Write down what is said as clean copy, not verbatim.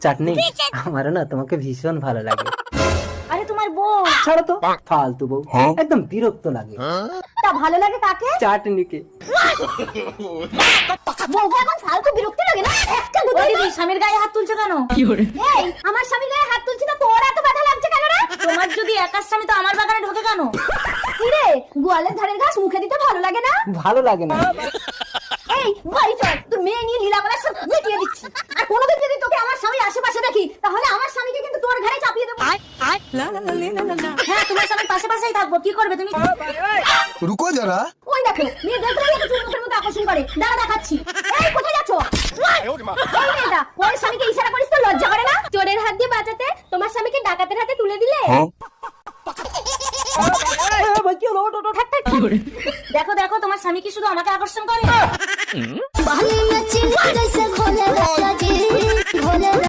চাটনি আমারও না তোমাকে ভীষণ ভালো লাগে। আরে তোমার বউ। ছাড়ো তো, ফালতু বউ, একদম বিরক্ত লাগে। তা ভালো লাগে কাকে? চাটনিকে। বউকে এখন ফালতু বিরক্ত লাগে না? একটা দুটো দিদি স্বামীর গায়ে হাত তুলছো কেন? এই আমার স্বামীর গায়ে হাত তুলছি না, তোর এত ব্যথা লাগছে কেন রে? তোমার যদি একার স্বামী তো আমার বাগানে ঢোকে কেন? কি রে, গোয়ালের ধারের ঘাস মুখে দিতে ভালো লাগে না? ভালো লাগে না। এই বাড়ি চল, তোর মেয়ে নিয়ে লীলা করার সব মিটিয়ে দিচ্ছি। আর কোনোদিন যদি তোকে আমার স্বামীর আশেপাশে দেখি, তাহলে আমার স্বামীকে কিন্তু তোর ঘাড়ে চাপিয়ে দেবো। হ্যাঁ, তোমার স্বামীর পাশে থাকবো। কি করবে তুমি? रुको जरा। ওই দেখো, মেয়ে দেখলেই একটা চুমুকের মতো আকর্ষণ করে। দাঁড়া দেখাচ্ছি। এই কোথায় যাচ্ছ? এই মেয়েটা, ওর স্বামীকে ইশারা করিস তো লজ্জা করে না? চোরের হাত দিয়ে বাঁচাতে তোমার স্বামীকে ডাকাতের হাতে তুলে দিলে। থাক, থাক, থাক। দেখো দেখো, তোমার স্বামী কি শুধু আমাকে আকর্ষণ করে?